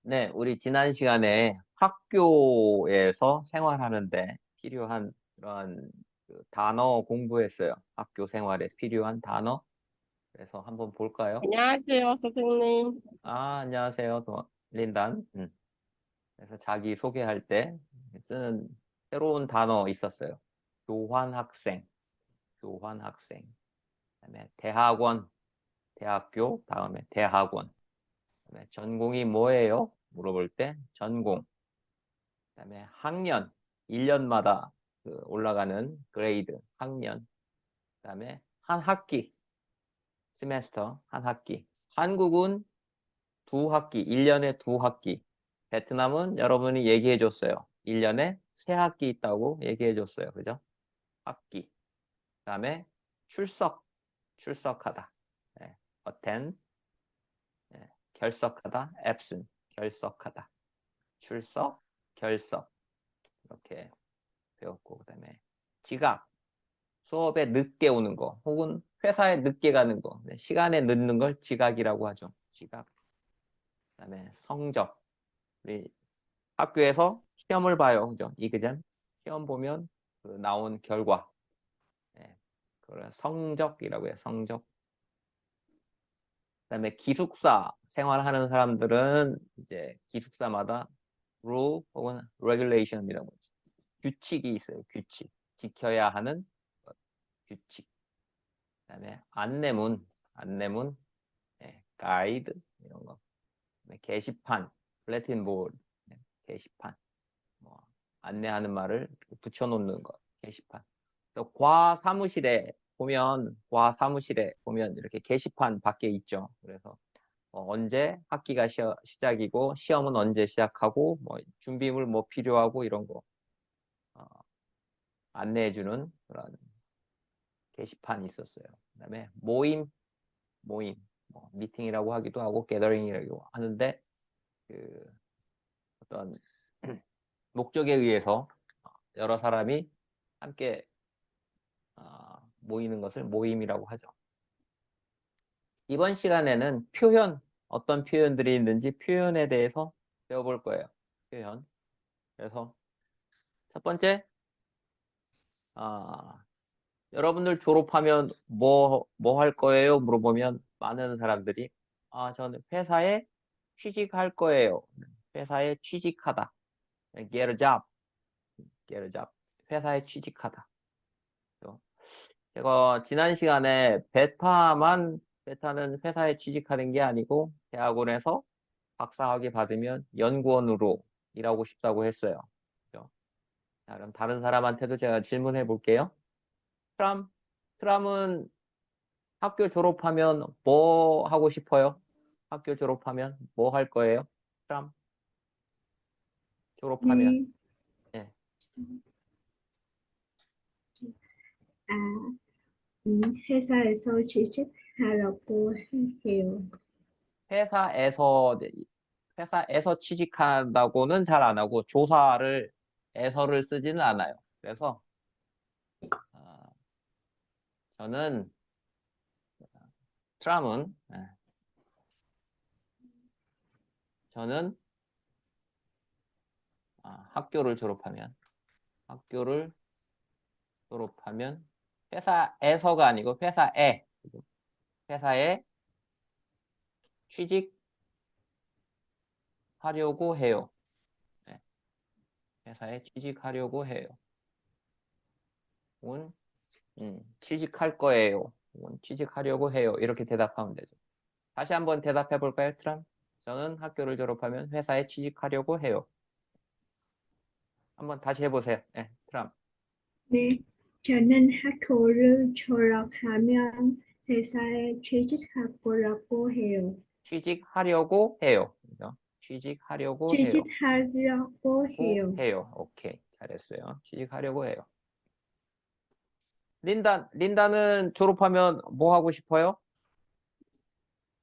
네, 우리 지난 시간에 학교에서 생활하는데 필요한 그런 그 단어 공부했어요. 학교 생활에 필요한 단어. 그래서 한번 볼까요? 안녕하세요, 선생님. 안녕하세요. 린단. 그래서 자기 소개할 때 쓰는 새로운 단어 있었어요. 교환학생, 교환학생. 그다음에 대학원, 대학교, 다음에 대학원. 그다음에 전공이 뭐예요? 물어볼 때 전공. 그다음에 학년, 1년마다 그 올라가는 그레이드, 학년. 그다음에 한 학기, 세메스터, 한 학기. 한국은 두 학기, 1년에 두 학기. 베트남은 여러분이 얘기해 줬어요. 1년에 세 학기 있다고 얘기해 줬어요. 그죠? 학기. 그다음에 출석, 출석하다. 네, attend, 네, 결석하다, absent, 결석하다. 출석, 결석. 이렇게 배웠고, 그다음에 지각, 수업에 늦게 오는 거, 혹은 회사에 늦게 가는 거, 네, 시간에 늦는 걸 지각이라고 하죠. 지각. 그다음에 성적. 우리 학교에서 시험을 봐요. 그죠? 이그잼. 시험 보면 그 나온 결과. 네, 그걸 성적이라고 해요. 성적. 그다음에 기숙사 생활하는 사람들은 이제 기숙사마다 rule 혹은 regulation이라고 하죠. 규칙이 있어요. 규칙. 지켜야 하는 규칙. 그다음에 안내문, 안내문, 네, 가이드 이런 거. 그다음에 게시판, 블래틴 보드, 네, 게시판. 뭐 안내하는 말을 붙여놓는 거, 게시판. 또 과 사무실에 보면 이렇게 게시판 밖에 있죠. 그래서 언제 학기가 시작이고 시험은 언제 시작하고 뭐 준비물 뭐 필요하고 이런 거 어, 안내해주는 그런 게시판이 있었어요. 그다음에 모임, 뭐 미팅이라고 하기도 하고 게더링이라고 하는데 그 어떤 목적에 의해서 여러 사람이 함께 모이는 것을 모임이라고 하죠. 이번 시간에는 표현, 어떤 표현들이 있는지 표현에 대해서 배워볼 거예요. 표현. 그래서 첫 번째, 아, 여러분들 졸업하면 뭐 할 거예요? 물어보면 많은 사람들이 저는 회사에 취직할 거예요. 회사에 취직하다. get a job, get a job. 회사에 취직하다. 제가 지난 시간에 베타는 회사에 취직하는 게 아니고 대학원에서 박사학위 받으면 연구원으로 일하고 싶다고 했어요. 그죠? 자, 그럼 다른 사람한테도 제가 질문해 볼게요. 트람, 트람은 학교 졸업하면 뭐 하고 싶어요? 학교 졸업하면 뭐 할 거예요? 트람, 졸업하면. 네, 예. 아, 회사에서 취직하라고 해요. 회사에서, 회사에서 취직한다고는 잘 안 하고 조사를, 에서를 쓰지는 않아요. 그래서, 아, 저는, 트람은, 저는 학교를 졸업하면 회사에서가 아니고 회사에 취직하려고 해요. 네, 회사에 취직하려고 해요. 혹은 취직할 거예요. 혹은 취직하려고 해요. 이렇게 대답하면 되죠. 다시 한번 대답해 볼까요, 트럼? 저는 학교를 졸업하면 회사에 취직하려고 해요. 한번 다시 해보세요. 네, 트럼. 네, 저는 학교를 졸업하면 회사에 취직하려고 해요. 취직하려고 해요. 그죠? 취직하려고 해요. 취직하려고 해요. 해요. 오케이. 잘했어요. 취직하려고 해요. 린다는 졸업하면 뭐 하고 싶어요?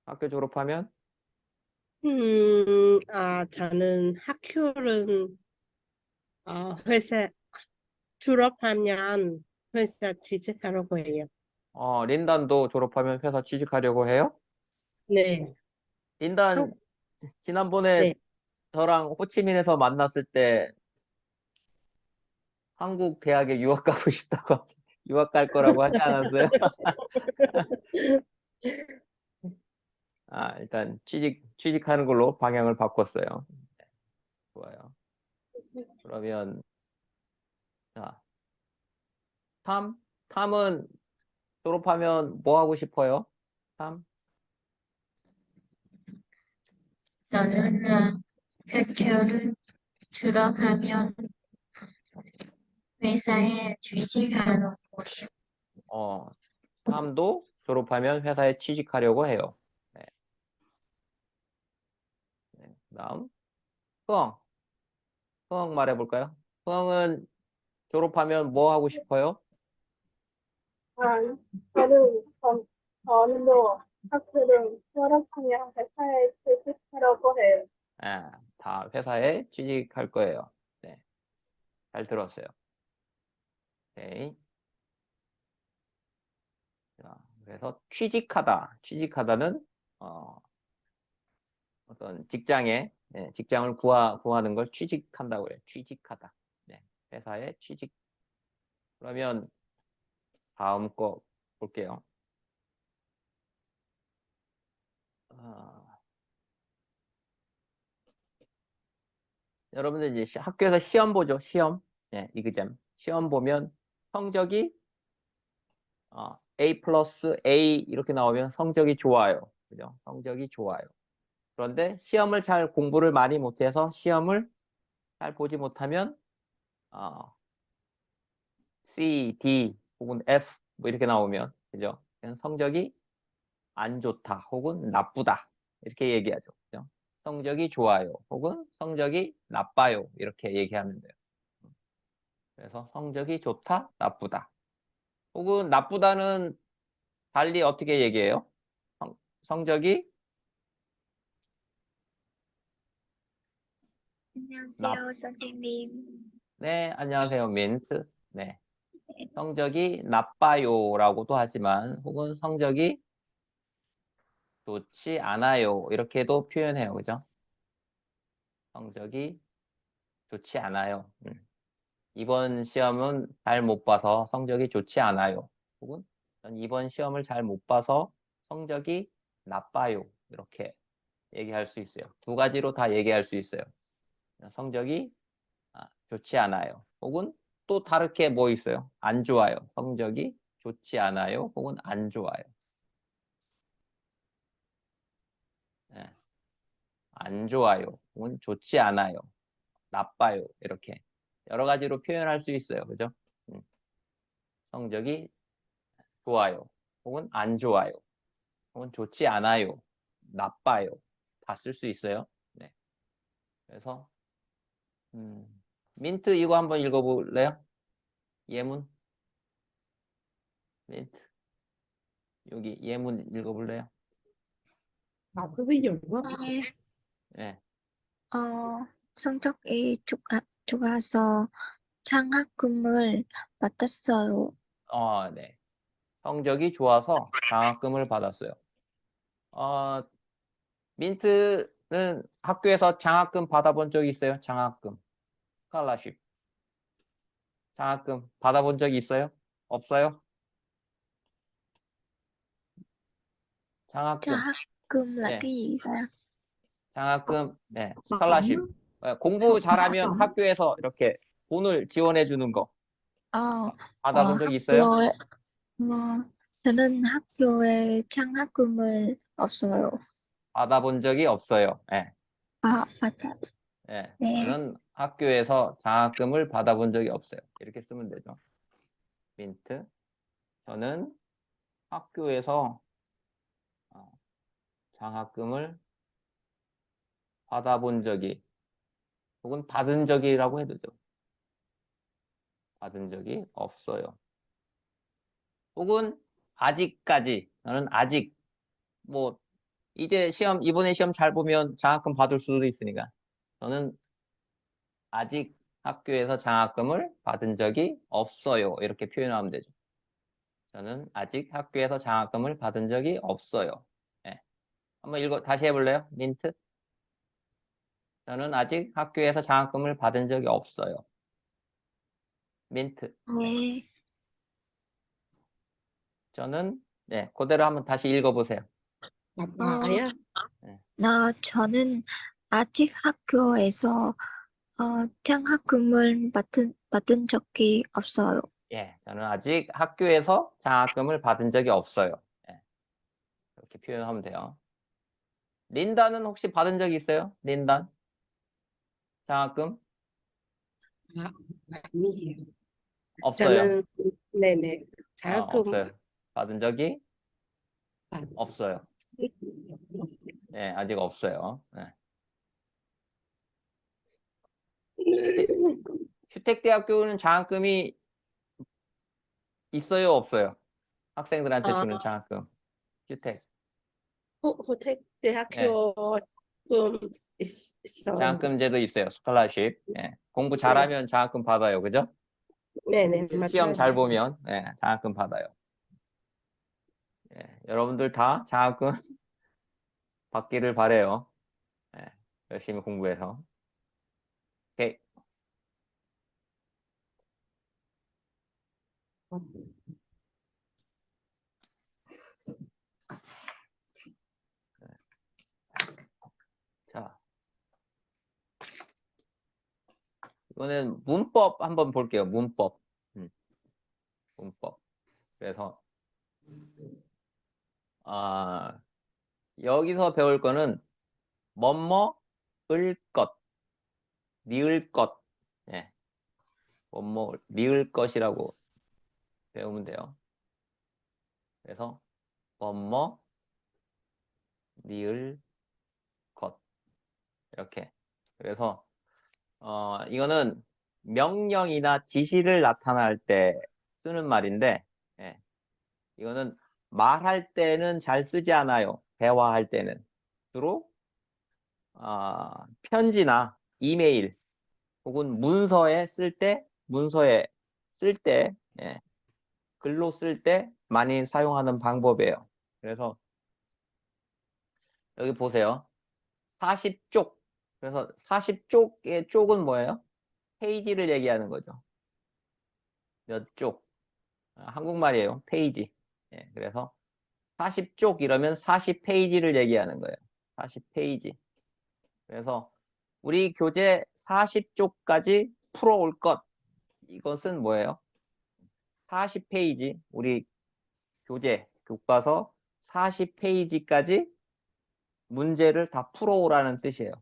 학교 졸업하면? 저는 학교를, 회사, 졸업하면 회사 취직하려고 해요. 린단도 졸업하면 회사 취직하려고 해요? 네. 한, 린단, 지난번에 네. 저랑 호치민에서 만났을 때 한국 대학에 유학 가고 싶다고 유학 갈 거라고 하지 않았어요? 일단 취직하는 걸로 방향을 바꿨어요. 네, 좋아요. 그러면 자, 탐은 졸업하면 뭐 하고 싶어요? 탐? 저는 학교를 졸업하면 회사에 취직하려고 해요. 탐도 졸업하면 회사에 취직하려고 해요. 네. 네, 그다음 흥 말해볼까요? 흥은 졸업하면 뭐 하고 싶어요? 저는도 학교를 졸업하면 회사에 취직하려고 해요. 다 회사에 취직할 거예요. 네, 잘 들었어요. 오케이. 자, 그래서 취직하다는 어떤 직장에 직장을 구하는 걸 취직한다고 그래요. 취직하다. 네, 회사에 취직. 그러면 다음 거 볼게요. 여러분들 이제 학교에서 시험 보죠. 시험. 네, 이그잼. 시험 보면 성적이 A 플러스 A 이렇게 나오면 성적이 좋아요. 그죠? 성적이 좋아요. 그런데 시험을 잘 공부를 많이 못해서 시험을 잘 보지 못하면 C, D 혹은 F 뭐 이렇게 나오면 그죠? 성적이 안 좋다 혹은 나쁘다 이렇게 얘기하죠. 그죠? 성적이 좋아요 혹은 성적이 나빠요 이렇게 얘기하면 돼요. 그래서 성적이 좋다, 나쁘다 혹은 나쁘다는 달리 어떻게 얘기해요? 성적이 안녕하세요, 선생님. 네, 안녕하세요, 민트. 네, 성적이 나빠요라고도 하지만 혹은 성적이 좋지 않아요 이렇게도 표현해요, 그죠? 성적이 좋지 않아요. 이번 시험은 잘 못 봐서 성적이 좋지 않아요. 혹은 이번 시험을 잘 못 봐서 성적이 나빠요. 이렇게 얘기할 수 있어요. 두 가지로 다 얘기할 수 있어요. 성적이 좋지 않아요. 혹은 또 다르게 뭐 있어요? 안 좋아요. 성적이 좋지 않아요. 혹은 안 좋아요. 네. 안 좋아요. 혹은 좋지 않아요. 나빠요. 이렇게 여러 가지로 표현할 수 있어요. 그죠? 성적이 좋아요. 혹은 안 좋아요. 혹은 좋지 않아요. 나빠요. 다 쓸 수 있어요. 네. 그래서 민트 이거 한번 읽어볼래요? 예문. 민트. 여기 예문 읽어볼래요? Cái ví dụ đó. 네, 네. 성적이 좋아서 장학금을 받았어요. 네. 성적이 좋아서 장학금을 받았어요. 민트는 학교에서 장학금 받아본 적 있어요? 장학금. 스칼라십. 장학금 받아본 적이 있어요? 없어요? 장학금. 장학금 là 네. cái gì ta? 장학금, 네, Học bổng 스칼라십. 공부 học 잘하면 bổng 학교에서 이렇게 돈을 지원해 주는 거 어, 받아본 적 있어요? 학교에, 뭐, 저는 학교에 장학금을 없어요. 받아본 적이 없어요. 네, 받았, 네. 네. 저는 학교에서 장학금을 받아본 적이 없어요. 이렇게 쓰면 되죠. 민트. 저는 학교에서 장학금을 받아본 적이 혹은 받은 적이라고 해도 되죠. 받은 적이 없어요. 혹은 아직까지 저는 아직 뭐 이제 이번에 시험 잘 보면 장학금 받을 수도 있으니까 저는 아직 학교에서 장학금을 받은 적이 없어요. 이렇게 표현하면 되죠. 저는 아직 학교에서 장학금을 받은 적이 없어요. 네. 한번 다시 해볼래요? 민트? 저는 아직 학교에서 장학금을 받은 적이 없어요. 민트. 네. 저는 네, 그대로 한번 다시 읽어보세요. 나야? 저는 아직 학교에서 장학금을 받은 적이 없어요. 예, 저는 아직 학교에서 장학금을 받은 적이 없어요. 예, 이렇게 표현하면 돼요. 린다는 혹시 받은 적이 있어요? 린단? 장학금? 아니에요. 없어요. 네네. 장학금 없어요. 받은 적이 받- 없어요. 예, 아직 없어요. 예. 휴택대학교는 장학금이 있어요, 없어요? 학생들한테 아, 주는 장학금. 휴택. 호택 예, 대학교금 있어요. 장학금제도 있어요. 스칼라십. 예. 공부 네. 잘하면 장학금 받아요. 그죠? 네네, 시험 맞아요. 잘 보면 장학금 받아요. 예, 여러분들 다 장학금 받기를 바래요. 예, 열심히 공부해서. 오케이. 자, 이거는 문법 한번 볼게요. 문법. 문법. 그래서 여기서 배울 거는 뭐뭐을 것, 미을 것. 예, 뭐뭐 미을 것이라고 배우면 돼요. 그래서 뭐뭐 미을 것 이렇게. 그래서 이거는 명령이나 지시를 나타날 때 쓰는 말인데, 예, 이거는 말할 때는 잘 쓰지 않아요. 대화할 때는. 주로 편지나 이메일 혹은 문서에 쓸 때, 예, 글로 쓸 때 많이 사용하는 방법이에요. 그래서 여기 보세요. 40쪽. 그래서 40쪽의 쪽은 뭐예요? 페이지를 얘기하는 거죠. 몇 쪽. 한국말이에요. 페이지. 예, 그래서 40쪽 이러면 40페이지를 얘기하는 거예요. 40페이지. 그래서 우리 교재 40쪽까지 풀어올 것. 이것은 뭐예요? 40페이지. 우리 교재, 교과서 40페이지까지 문제를 다 풀어오라는 뜻이에요.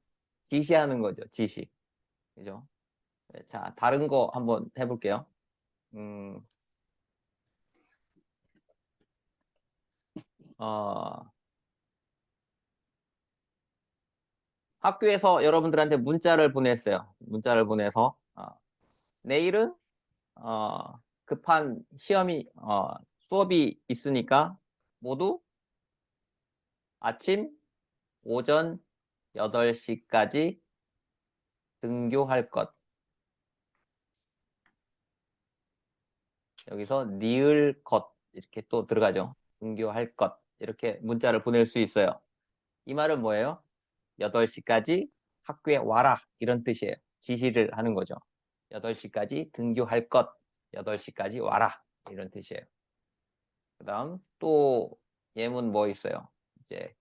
지시하는 거죠. 지시. 그죠? 네, 자, 다른 거 한번 해볼게요. 음, 어, 학교에서 여러분들한테 문자를 보냈어요. 문자를 보내서 내일은 급한 수업이 있으니까 모두 아침 오전 8시까지 등교할 것. 여기서 니을 것 이렇게 또 들어가죠. 등교할 것 이렇게 문자를 보낼 수 있어요. 이 말은 뭐예요? 8시까지 학교에 와라 이런 뜻이에요. 지시를 하는 거죠. 8시까지 등교할 것, 8시까지 와라 이런 뜻이에요. 그 다음 또 예문 뭐 있어요? 이제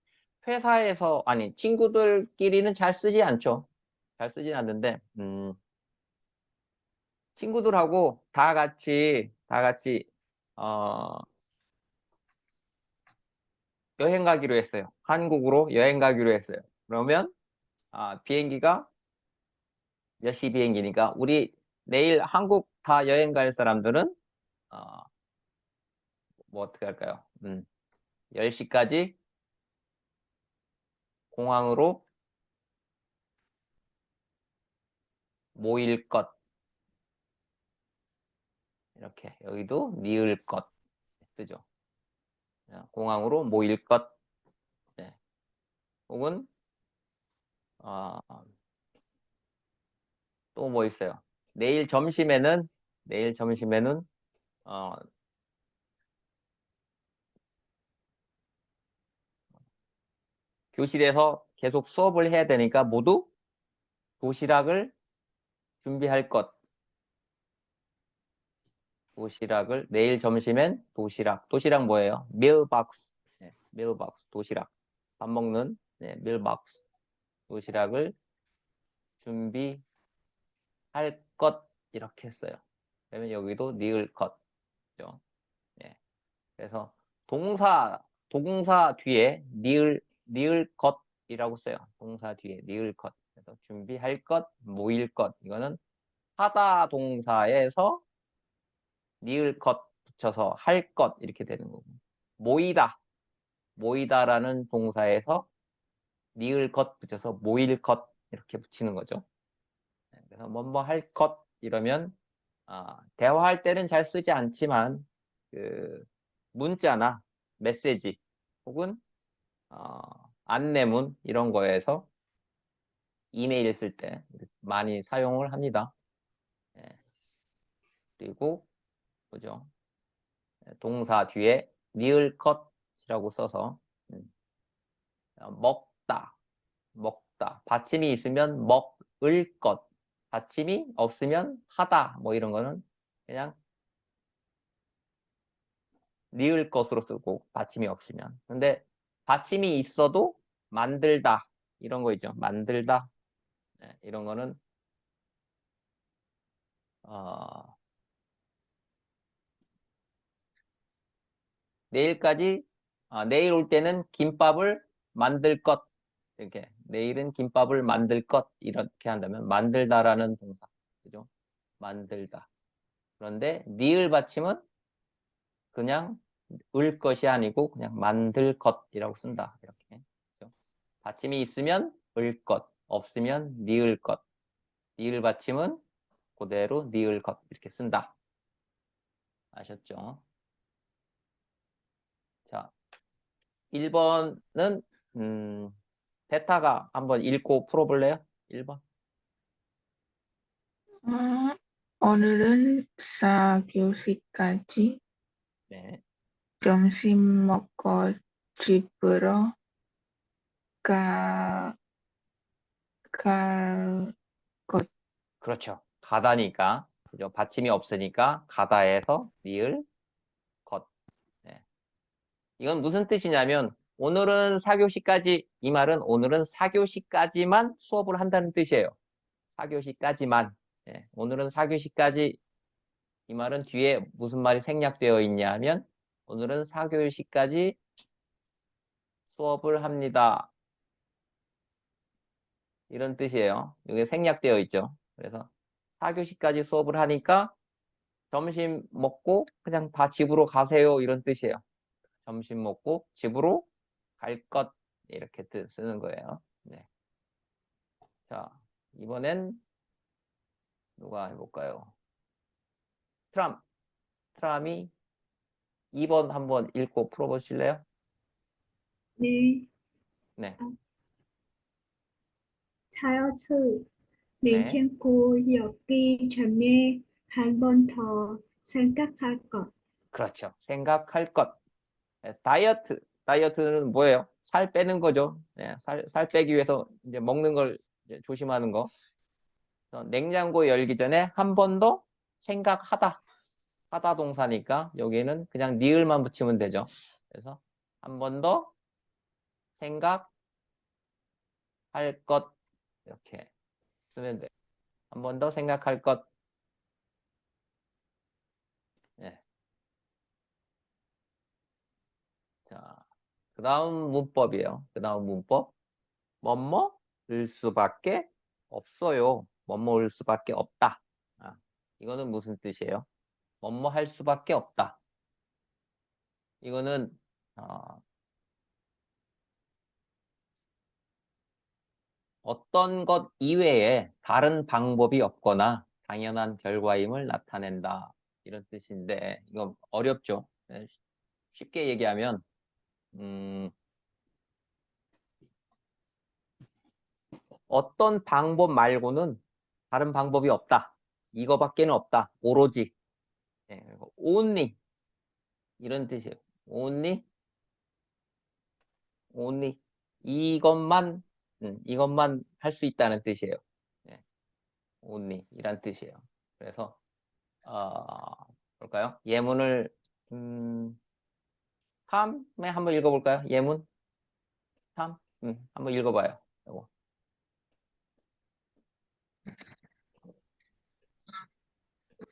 회사에서 아니 친구들끼리는 잘 쓰지 않죠. 잘 쓰진 않는데 친구들하고 다 같이 여행 가기로 했어요. 한국으로 여행 가기로 했어요. 그러면 비행기가 몇 시 비행기니까 우리 내일 한국 다 여행 갈 사람들은 어, 뭐 어떻게 할까요? 10시까지 공항으로 모일 것. 이렇게 여기도 니을 것 쓰죠. 공항으로 모일 것. 네. 혹은 또 뭐 있어요? 내일 점심에는 어, 교실에서 계속 수업을 해야 되니까 모두 도시락을 준비할 것. 도시락을 내일 점심엔 도시락. 도시락 뭐예요? 밀박스. 네, 밀박스. 도시락. 밥 먹는 네, 밀박스. 도시락을 준비할 것 이렇게 했어요. 그러면 여기도 니을 컷죠. 네. 그래서 동사 뒤에 니을 것이라고 써요. 동사 뒤에 니을 것. 그래서 준비할 것, 모일 것. 이거는 하다 동사에서 니을 것 붙여서 할 것 이렇게 되는 거고. 모이다라는 동사에서 니을 것 붙여서 모일 것 이렇게 붙이는 거죠. 그래서 뭐뭐 할 것 이러면 대화할 때는 잘 쓰지 않지만 그 문자나 메시지 혹은 안내문 이런 거에서 이메일 쓸 때 많이 사용을 합니다. 예. 그리고 그죠? 동사 뒤에 니을 컷이라고 써서 먹다. 받침이 있으면 먹을 것. 받침이 없으면 하다. 뭐 이런 거는 그냥 니을 것으로 쓰고 받침이 없으면. 근데 받침이 있어도 만들다. 이런 거 있죠. 만들다. 네, 이런 거는 내일 올 때는 김밥을 만들 것. 이렇게 내일은 김밥을 만들 것 이렇게 한다면 만들다라는 동사. 그죠? 만들다. 그런데 니을 받침은 그냥 을 것이 아니고 그냥 만들 것이라고 쓴다. 이렇게. 그죠? 받침이 있으면 을 것, 없으면 니을 것. 니을 받침은 그대로 니을 것 이렇게 쓴다. 아셨죠? 자, 1번은 베타가 한번 읽고 풀어볼래요? 1번. 오늘은 4교시까지 네. 점심 먹고 집으로 갈 것. 그렇죠. 가다니까. 그죠? 받침이 없으니까 가다에서 니을 것. 네. 이건 무슨 뜻이냐면 오늘은 4교시까지 이 말은 오늘은 4교시까지만 수업을 한다는 뜻이에요. 4교시까지만. 네. 오늘은 4교시까지 이 말은 뒤에 무슨 말이 생략되어 있냐면 오늘은 4교시까지 수업을 합니다. 이런 뜻이에요. 이게 생략되어 있죠. 그래서 4교시까지 수업을 하니까 점심 먹고 그냥 다 집으로 가세요. 이런 뜻이에요. 점심 먹고 집으로 갈 것. 이렇게 쓰는 거예요. 네. 자, 이번엔 누가 해볼까요? 트람이 2번 한번 읽고 풀어보실래요? 네. 네. 다이어트 네. 냉장고 열기 전에 한 번 더 생각할 것. 그렇죠. 생각할 것. 네, 다이어트는 뭐예요? 살 빼는 거죠. 네, 살 빼기 위해서 이제 먹는 걸 이제 조심하는 거. 냉장고 열기 전에 한 번 더 생각하다. 하다 동사니까 여기는 그냥 니을만 붙이면 되죠. 그래서 한 번 더 생각할 것 이렇게 쓰면 돼요. 한 번 더 생각할 것. 네. 자, 그 다음 문법이에요. 그 다음 문법. 뭐뭐일 수밖에 없어요. 뭐뭐일 수밖에 없다. 이거는 무슨 뜻이에요? 뭐뭐 할 수밖에 없다. 이거는 어떤 것 이외에 다른 방법이 없거나 당연한 결과임을 나타낸다. 이런 뜻인데 이거 어렵죠. 네, 쉽게 얘기하면 어떤 방법 말고는 다른 방법이 없다. 이거밖에는 없다. 오로지. 네, only 이런 뜻이에요. only 이것만 할 수 있다는 뜻이에요. 네. only 이란 뜻이에요. 그래서 볼까요? 예문을 다음에 한번 읽어볼까요? 예문 다음 한번 읽어봐요. 이거.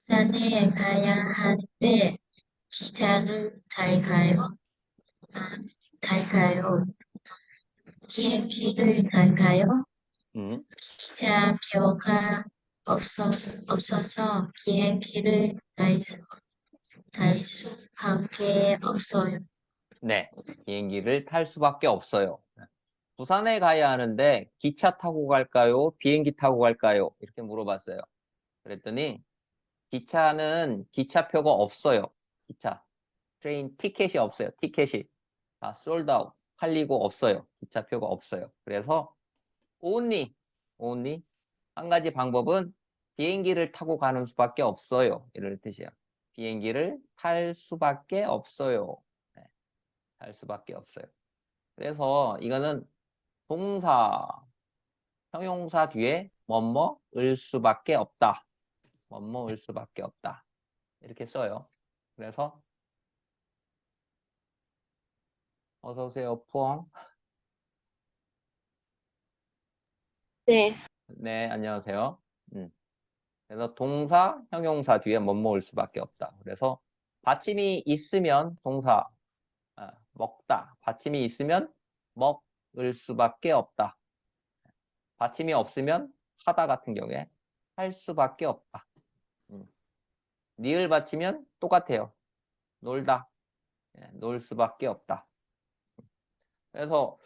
부산에 가야 하는데 기차는 잘 가요? 잘 가요. 비행기를 잘 가요? 기차표가 없어서 비행기를 탈 수밖에 없어요. 네, 비행기를 탈 수밖에 없어요. 부산에 가야 하는데 기차 타고 갈까요? 비행기 타고 갈까요? 이렇게 물어봤어요. 그랬더니 기차는 기차표가 없어요. 기차. 트레인 티켓이 없어요. 티켓이 다 솔드아웃 팔리고 없어요. 기차표가 없어요. 그래서 only 한 가지 방법은 비행기를 타고 가는 수밖에 없어요. 이런 뜻이에요. 비행기를 탈 수밖에 없어요. 네, 탈 수밖에 없어요. 그래서 이거는 동사, 형용사 뒤에 뭐뭐을 수밖에 없다. 뭐뭐을 수밖에 없다. 이렇게 써요. 그래서 어서 오세요, 푸엉. 네. 네, 안녕하세요. 그래서 동사, 형용사 뒤에 뭐뭐을 수밖에 없다. 그래서 받침이 있으면 동사, 먹다. 받침이 있으면 먹을 수밖에 없다. 받침이 없으면 하다 같은 경우에 할 수밖에 없다. 니을 받치면 똑같아요. 놀다. 놀 수밖에 없다. 그래서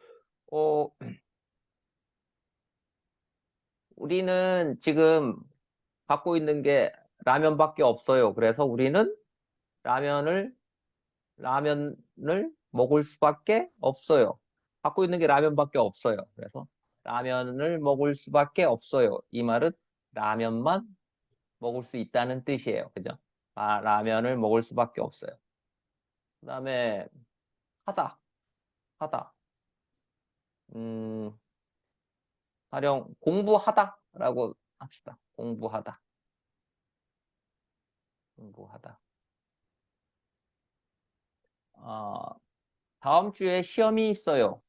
우리는 지금 갖고 있는 게 라면밖에 없어요. 그래서 우리는 라면을 먹을 수밖에 없어요. 갖고 있는 게 라면밖에 없어요. 그래서 라면을 먹을 수밖에 없어요. 이 말은 라면만 먹을 수 있다는 뜻이에요. 그죠? 라면을 먹을 수밖에 없어요. 그 다음에 하다. 가령 공부하다라고 합시다. 공부하다. 다음 주에 시험이 있어요.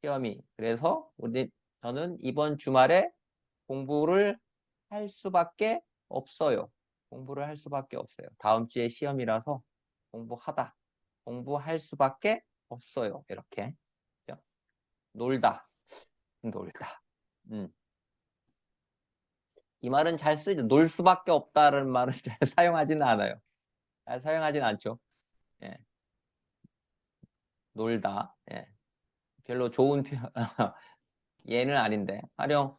시험이. 그래서 저는 이번 주말에 공부를 할 수밖에 없어요. 공부를 할 수밖에 없어요. 다음 주에 시험이라서 공부할 수밖에 없어요. 이렇게. 그죠? 놀다. 이 말은 잘 쓰죠. 놀 수밖에 없다는 말은 잘 사용하지는 않아요. 잘 사용하진 않죠. 예. 놀다. 예. 별로 좋은 예는 아닌데. 가령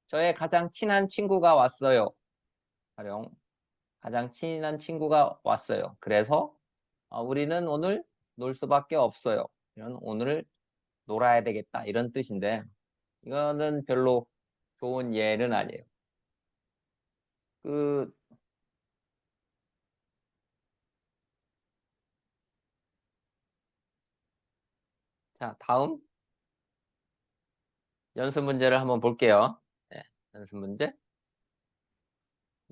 저의 가장 친한 친구가 왔어요. 가장 친한 친구가 왔어요. 그래서 우리는 오늘 놀 수밖에 없어요. 이런 오늘 놀아야 되겠다 이런 뜻인데 이거는 별로 좋은 예는 아니에요. 자, 다음 연습 문제를 한번 볼게요. 네, 연습 문제.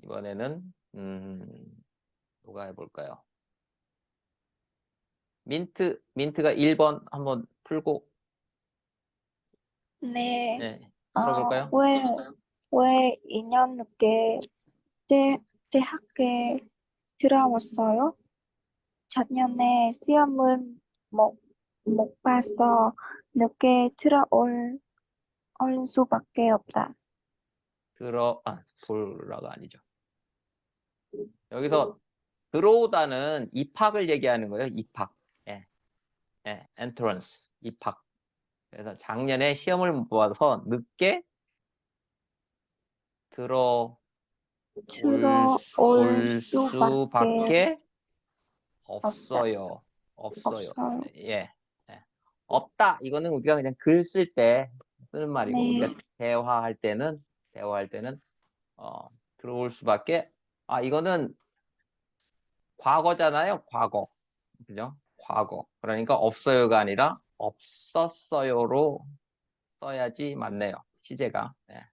이번에는 누가 해볼까요? 민트가 1번 한번 풀고 네. 네, 풀어볼까요? 왜 2년 늦게 대학에 들어왔어요? 작년에 시험을 못 봐서 늦게 들어올 수밖에 없다. 돌아가 아니죠. 여기서 들어오다는 입학을 얘기하는 거예요. 입학. entrance. 입학. 그래서 작년에 시험을 못 봐서 늦게 들어올 들어올 수밖에 없어요. 없어요. 예. 없다. 이거는 우리가 그냥 글 쓸 때 쓰는 말이고 네. 우리가 대화할 때는 들어올 수밖에. 이거는 과거잖아요. 과거. 그죠? 과거. 그러니까 없어요가 아니라 없었어요로 써야지 맞네요. 시제가. 네.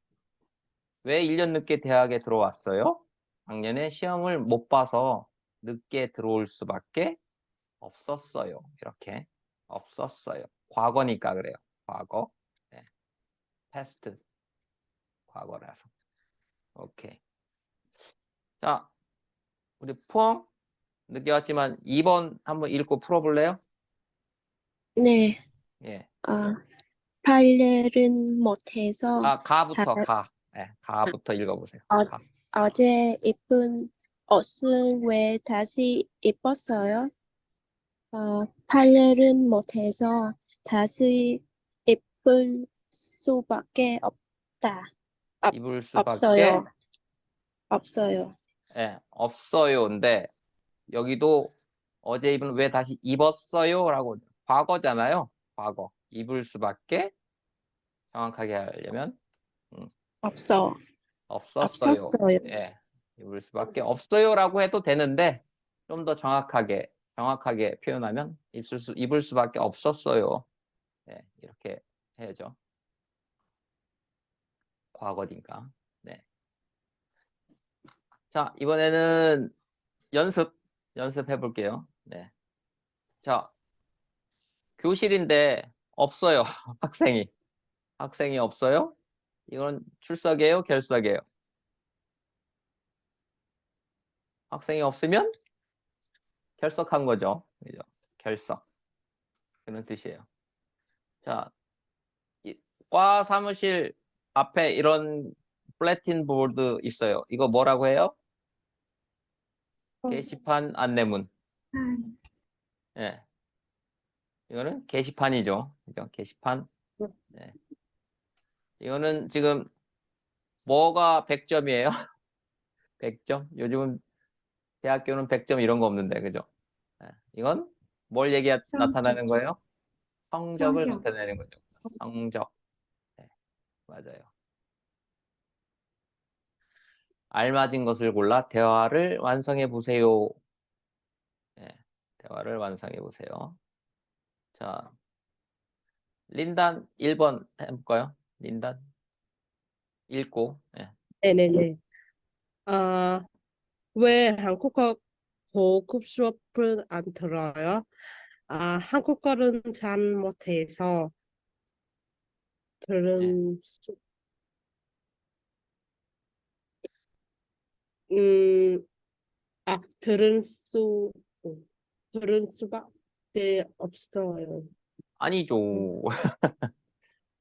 왜 1년 늦게 대학에 들어왔어요? 작년에 시험을 못 봐서 늦게 들어올 수밖에 없었어요. 이렇게 없었어요. 과거니까 그래요. 과거. 네. past 과거라서. 오케이. 자, 우리 푸엉 늦게 왔지만 2번 한번 읽고 풀어볼래요? 네. 예. 빨래를 못해서 가부터 가. 예, 가부터 읽어보세요. 어, 가. 어제 입은 옷을 왜 다시 입었어요? 빨래를 못해서 다시 입을 수밖에 없다. 입을 없어요. 수밖에 없어요. 예, 없어요인데 여기도 어제 입은 왜 다시 입었어요? 라고 과거잖아요. 과거. 입을 수밖에 정확하게 하려면 없었어요. 없었어요. 예, 입을 수밖에 없어요라고 해도 되는데 좀 더 정확하게 표현하면 입을 수밖에 없었어요. 예, 이렇게 해야죠. 과거니까. 네. 자, 이번에는 연습해 볼게요. 네. 자, 교실인데 없어요. 학생이 없어요? 이건 출석이에요, 결석이에요? 학생이 없으면 결석한 거죠. 그죠? 결석. 그런 뜻이에요. 자, 과 사무실 앞에 이런 플래틴 보드 있어요. 이거 뭐라고 해요? 게시판 안내문. 예. 이거는 게시판이죠. 그죠? 게시판. 네. 이거는 지금 뭐가 100점이에요? 100점? 요즘은 대학교는 100점 이런 거 없는데, 그죠? 예. 이건 뭘 나타내는 거예요? 성적을 성적. 나타내는 거죠. 성적. 네, 맞아요. 알맞은 것을 골라 대화를 완성해 보세요. 네, 대화를 완성해 보세요. 자, 린단 1번 해볼까요? 린단 읽고. 네. 네네네. 아, 왜 한국어 고급 수업을 안 들어요? 한국어는 잘 못해서 네. 들은 수, 음, 들은 수밖에 없어요. 아니죠.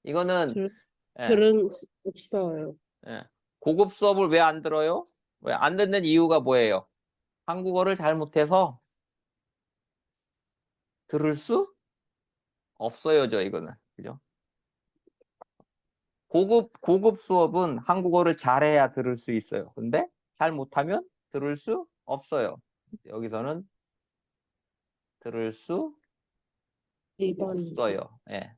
이거는 들, 예, 들은 수 없어요. 예. 고급 수업을 왜 안 들어요? 왜 안 듣는 이유가 뭐예요? 한국어를 잘 못해서 들을 수 없어요죠, 이거는. 그죠? 고급 수업은 한국어를 잘해야 들을 수 있어요. 근데 잘 못하면 들을 수 없어요. 여기서는 들을 수 1번. 없어요. 예.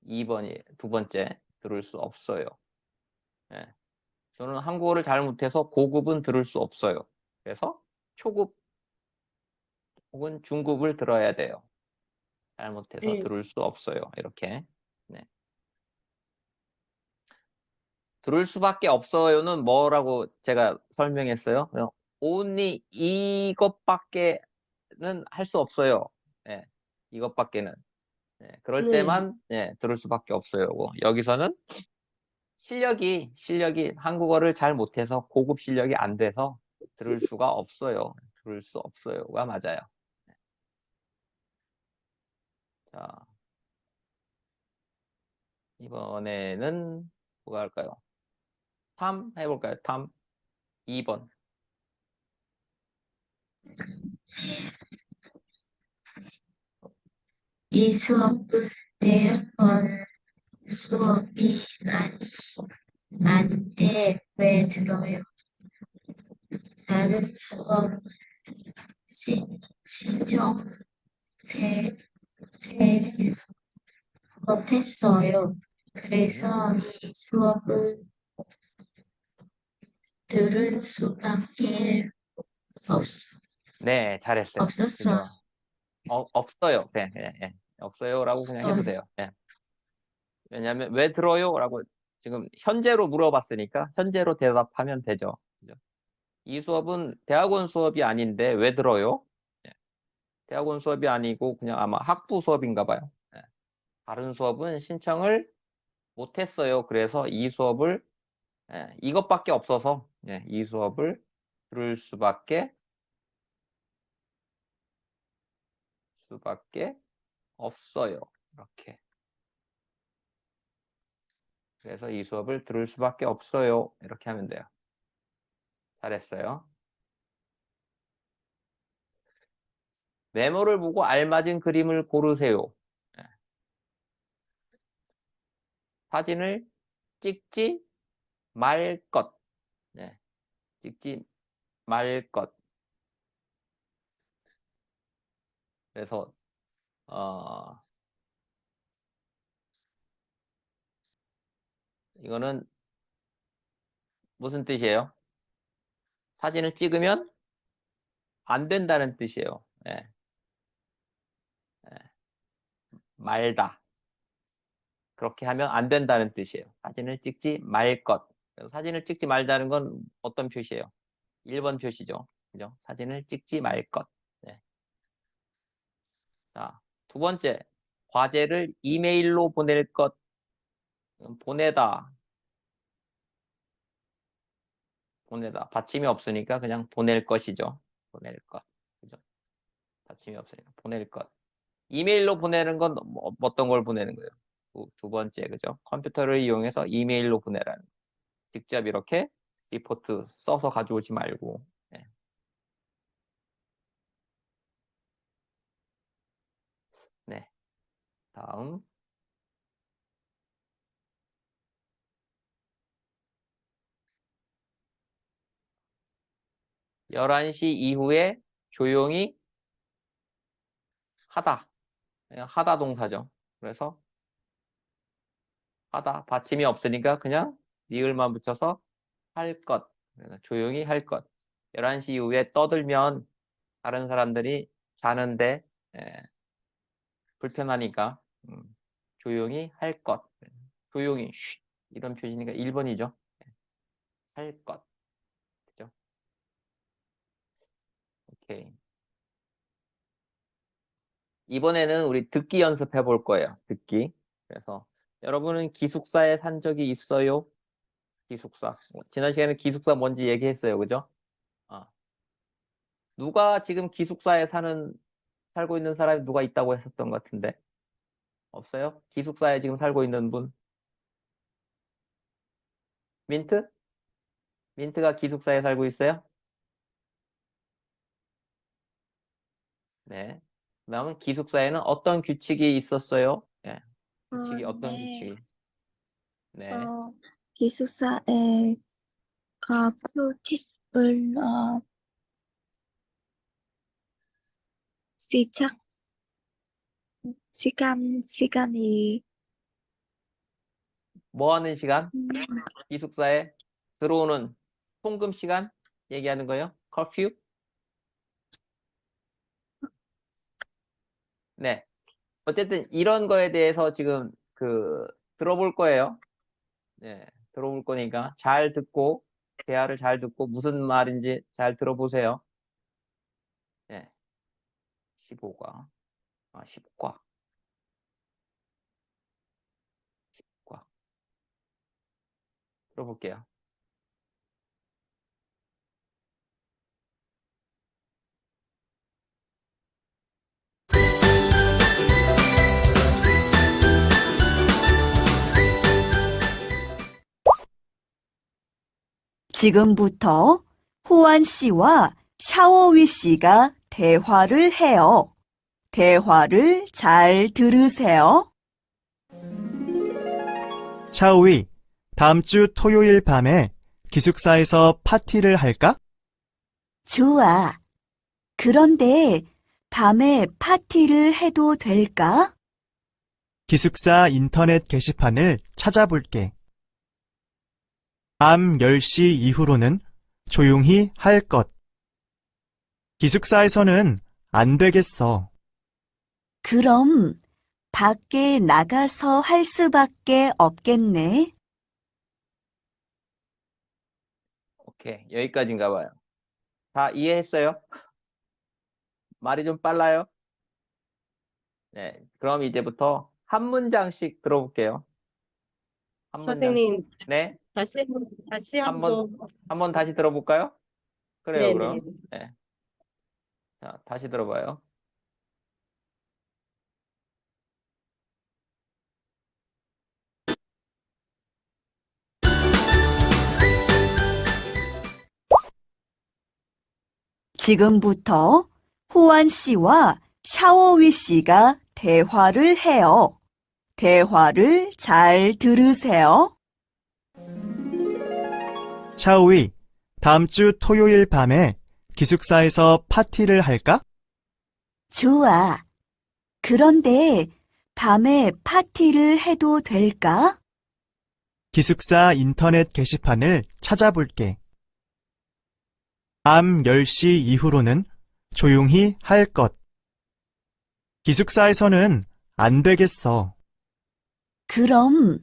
2번이 두 번째 들을 수 없어요. 예. 저는 한국어를 잘 못해서 고급은 들을 수 없어요. 그래서 초급 혹은 중급을 들어야 돼요. 잘 못해서 네. 들을 수 없어요. 이렇게. 네. 들을 수밖에 없어요는 뭐라고 제가 설명했어요? only 이것밖에는 할 수 없어요. 예, 이것밖에는. 예, 그럴 네. 때만 들을 수밖에 없어요. 여기서는 실력이 한국어를 잘 못해서 고급 실력이 안 돼서 들을 수가 없어요. 들을 수 없어요가 맞아요. 자, 이번에는 뭐가 할까요? 탐 해볼까요? 탐 2번. 이 수업은 대학원 수업이 아닌데 왜 들어요? 다른 수업 신청 못했어요. 그래서 이 수업을 들을 수밖에 네, 잘했어요. 없었어요. 그죠? 없어요. 예. 없어요라고 그냥 해도 돼요. 예. 왜냐하면 왜 들어요? 라고 지금 현재로 물어봤으니까 현재로 대답하면 되죠. 그죠? 이 수업은 대학원 수업이 아닌데 왜 들어요? 예. 대학원 수업이 아니고 그냥 아마 학부 수업인가 봐요. 예. 다른 수업은 신청을 못했어요. 그래서 이 수업을 이것밖에 없어서 이 수업을 들을 수밖에 없어요. 이렇게. 그래서 이 수업을 들을 수밖에 없어요. 이렇게 하면 돼요. 잘했어요. 메모를 보고 알맞은 그림을 고르세요. 사진을 찍지 말 것. 찍지 말 것. 그래서 이거는 무슨 뜻이에요? 사진을 찍으면 안 된다는 뜻이에요. 말다. 그렇게 하면 안 된다는 뜻이에요. 사진을 찍지 말 것. 사진을 찍지 말자는 건 어떤 표시예요? 1번 표시죠. 그죠? 사진을 찍지 말 것. 자, 두 번째. 과제를 이메일로 보낼 것. 보내다. 받침이 없으니까 그냥 보낼 것이죠. 보낼 것. 그죠? 받침이 없으니까 보낼 것. 이메일로 보내는 건 어떤 걸 보내는 거예요? 두 번째, 그죠? 컴퓨터를 이용해서 이메일로 보내라는. 직접 이렇게 리포트 써서 가져오지 말고. 네. 다음. 11시 이후에 조용히 하다. 그냥 하다 동사죠. 그래서 하다. 받침이 없으니까 그냥 리을만 붙여서 할 것. 조용히 할 것. 11시 이후에 떠들면 다른 사람들이 자는데 불편하니까 조용히 할 것. 조용히 쉿 이런 표시니까 1번이죠. 할 것. 그죠? 오케이. 이번에는 우리 듣기 연습해 볼 거예요. 듣기. 그래서 여러분은 기숙사에 산 적이 있어요? 기숙사. 지난 시간에 기숙사 뭔지 얘기했어요. 그죠? 누가 지금 기숙사에 살고 있는 사람이 누가 있다고 했었던 것 같은데. 없어요? 기숙사에 지금 살고 있는 분? 민트? 민트가 기숙사에 살고 있어요? 네. 그 다음은 기숙사에는 어떤 규칙이 있었어요? 규칙이 어떤 네. 규칙이? 네. 기숙사에 꿀팁을 시간이 뭐 하는 시간? 기숙사에 들어오는 통금 시간 얘기하는 거예요? 커퓨? 네. 어쨌든 이런 거에 대해서 지금 들어볼 거예요. 네. 들어볼 거니까 잘 듣고 대화를 잘 듣고 무슨 말인지 잘 들어보세요. 네. 15과 10과 들어볼게요. 지금부터 호안 씨와 샤오위 씨가 대화를 해요. 대화를 잘 들으세요. 샤오이, 다음 주 토요일 밤에 기숙사에서 파티를 할까? 좋아. 그런데 밤에 파티를 해도 될까? 기숙사 인터넷 게시판을 찾아볼게. 밤 10시 이후로는 조용히 할 것. 기숙사에서는 안 되겠어. 그럼 밖에 나가서 할 수밖에 없겠네. 오케이. 여기까지인가 봐요. 다 이해했어요? 말이 좀 빨라요? 네. 그럼 이제부터 한 문장씩 들어볼게요. 한 문장. 선생님, 네. 다시 한번. 한번 다시 들어볼까요? 그래요, 네네. 그럼. 네. 자, 다시 들어봐요. 지금부터 호안 씨와 샤오위 씨가 대화를 해요. 대화를 잘 들으세요. 샤오이, 다음 주 토요일 밤에 기숙사에서 파티를 할까? 좋아. 그런데 밤에 파티를 해도 될까? 기숙사 인터넷 게시판을 찾아볼게. 밤 10시 이후로는 조용히 할 것. 기숙사에서는 안 되겠어. 그럼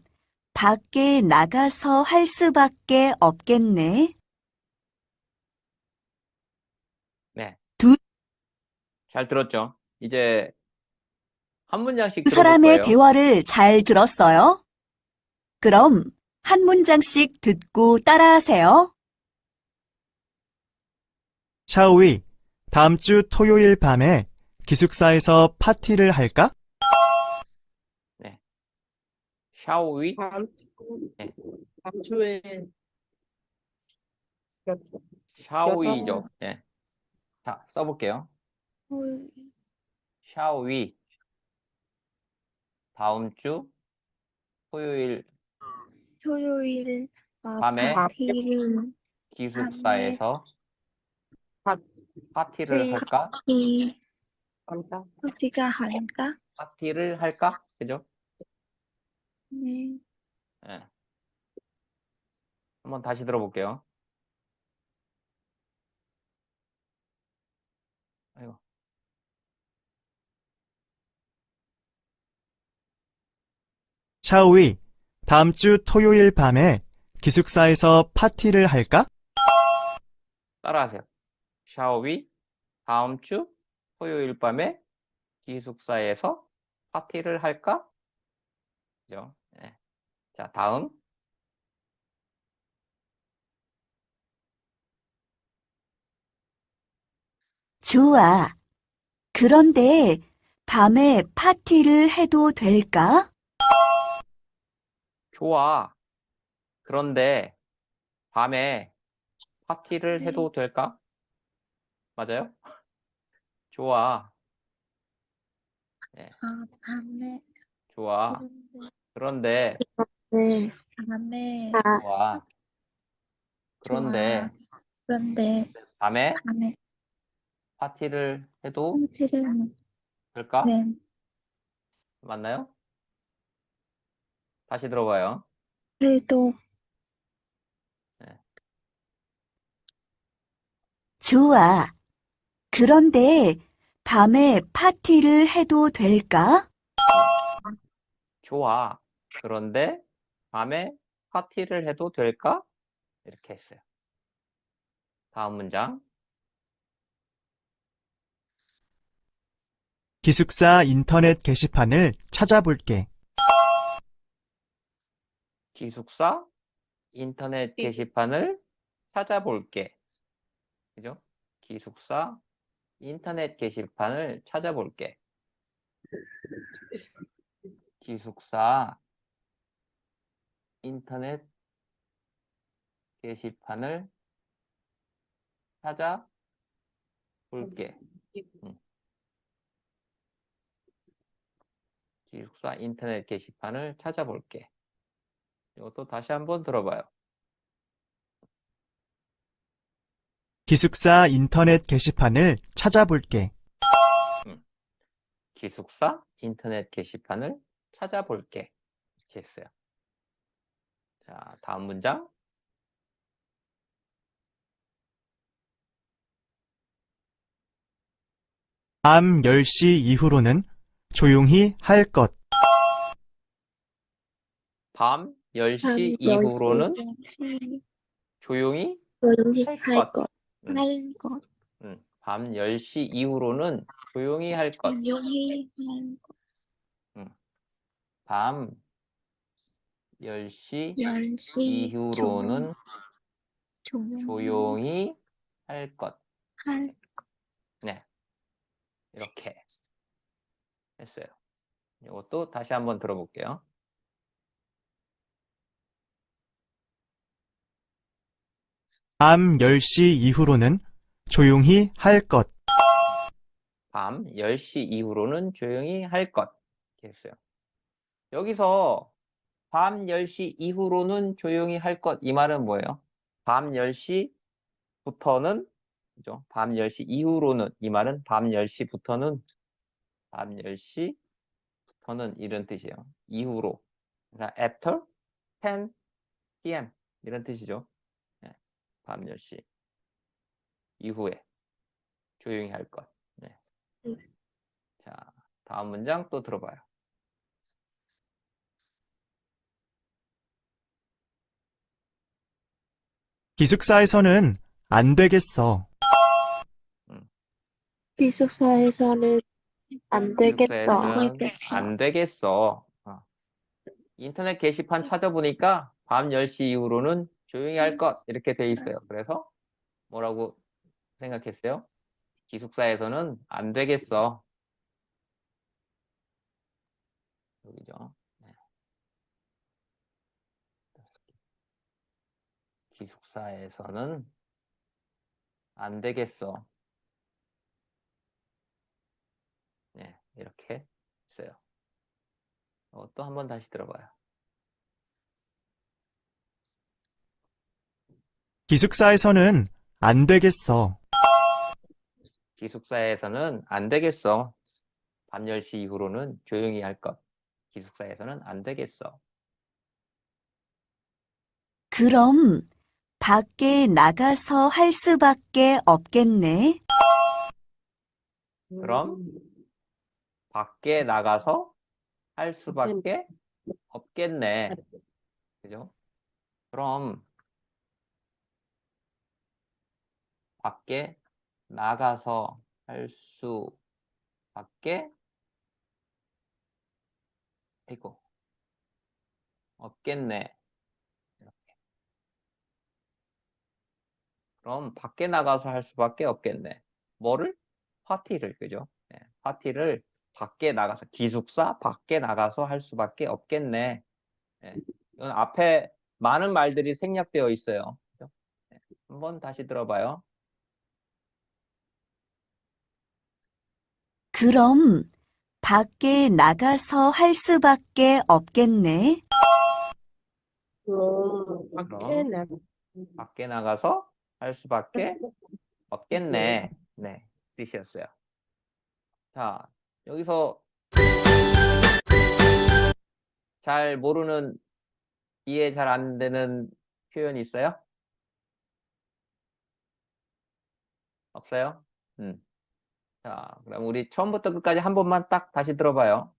밖에 나가서 할 수밖에 없겠네. 네. 두- 잘 들었죠? 이제 한 문장씩 두 들어볼 사람의 거예요. 대화를 잘 들었어요? 그럼 한 문장씩 듣고 따라하세요. 샤오이, 다음 주 토요일 밤에 기숙사에서 파티를 할까? 샤오위. 다음 네. 주에 샤오위죠. 네. 자, 써볼게요. 토요일, 샤오위. 다음 주 토요일 토요일 밤에 파티를 기숙사에서 파티를 할까? 파티가 할까? 파티를 할까? 그죠? 네. 네. 한번 다시 들어볼게요. 아이고. 샤오이, 다음 주 토요일 밤에 기숙사에서 파티를 할까? 따라하세요. 샤오위. 다음 주 토요일 밤에 기숙사에서 파티를 할까? 그죠? 네. 자, 다음. 좋아. 그런데 밤에 파티를 해도 될까? 좋아. 그런데 밤에 파티를 네. 해도 될까? 맞아요? 좋아. 네, 밤에 좋아. 그런데 네. 밤에 좋아. 그런데 그런데 밤에 밤에 파티를 해도 파티를 될까? 네. 맞나요? 다시 들어봐요. 그래도 좋아. 그런데 밤에 파티를 해도 될까? 좋아. 그런데 밤에 파티를 해도 될까? 이렇게 했어요. 다음 문장. 기숙사 인터넷 게시판을 찾아볼게. 기숙사 인터넷 게시판을 찾아볼게. 그죠? 기숙사 인터넷 게시판을 찾아볼게. 기숙사 인터넷 게시판을 찾아볼게. 기숙사 인터넷 게시판을 찾아볼게. 이것도 다시 한번 들어봐요. 기숙사 인터넷 게시판을 찾아볼게. 기숙사 인터넷 게시판을 찾아볼게. 이렇게 했어요. 자, 다음 문장. 밤 10시 이후로는 조용히 할 것. 밤 10시 이후로는 조용히 조용히 할 할 것. 것. 음, 할 것. 밤 10시 이후로는 조용히 할 것. 조용히 할 것. 밤 10시 10시 이후로는 조용히 조용히 할 것. 할 네, 이렇게 했어요. 이것도 다시 한번 들어볼게요. 밤 10시 이후로는 조용히 할 것. 밤 10시 이후로는 조용히 할 것. 이렇게 했어요. 여기서 밤 10시 이후로는 조용히 할 것. 이 말은 뭐예요? 밤 10시부터는, 그죠? 밤 10시 이후로는, 이 말은 밤 10시부터는, 밤 10시부터는 이런 뜻이에요. 이후로. 그러니까 after 10 p.m. 이런 뜻이죠. 네. 밤 10시 이후에 조용히 할 것. 네. 자, 다음 문장 또 들어봐요. 기숙사에서는 안 되겠어. 기숙사에서는 안 되겠다. 기숙사에서는 안 되겠어. 인터넷 게시판 찾아보니까 밤 10시 이후로는 조용히 할 것. 이렇게 돼 있어요. 그래서 뭐라고 생각했어요? 기숙사에서는 안 되겠어. 여기죠. 네. 기숙사에서는 안 되겠어. 네, 이렇게 했어요. 또 한 번 다시 들어봐요. 기숙사에서는 안 되겠어. 기숙사에서는 안 되겠어. 밤 10시 이후로는 조용히 할 것. 기숙사에서는 안 되겠어. 그럼 밖에 나가서 할 수밖에 없겠네. 그럼 밖에 나가서 할 수밖에 없겠네. 그죠? 그럼 밖에 나가서 할 수밖에 없겠네. 이렇게. 그럼 밖에 나가서 할 수밖에 없겠네. 뭐를? 파티를, 그죠? 네, 파티를 밖에 나가서, 기숙사 밖에 나가서 할 수밖에 없겠네. 네, 이건 앞에 많은 말들이 생략되어 있어요. 그죠? 네, 한번 다시 들어봐요. 그럼 밖에 나가서 할 수밖에 없겠네. 그럼 밖에 나가서 할 수밖에 없겠네. 네, 뜻이었어요. 자, 여기서 잘 모르는, 이해 잘 안 되는 표현이 있어요? 없어요? 자, 그럼 우리 처음부터 끝까지 한 번만 딱 다시 들어봐요.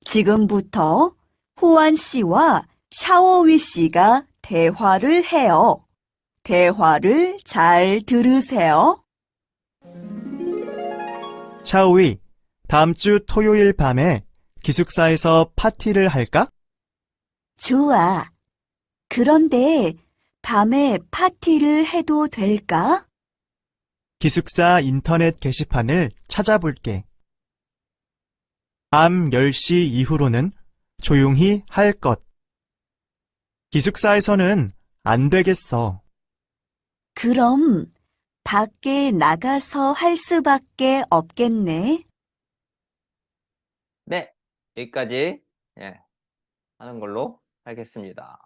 지금부터 호안 씨와 샤오위 씨가 대화를 해요. 대화를 잘 들으세요. 샤오이, 다음 주 토요일 밤에 기숙사에서 파티를 할까? 좋아. 그런데 밤에 파티를 해도 될까? 기숙사 인터넷 게시판을 찾아볼게. 밤 10시 이후로는 조용히 할 것. 기숙사에서는 안 되겠어. 그럼 밖에 나가서 할 수밖에 없겠네. 네, 여기까지 하는 걸로 하겠습니다.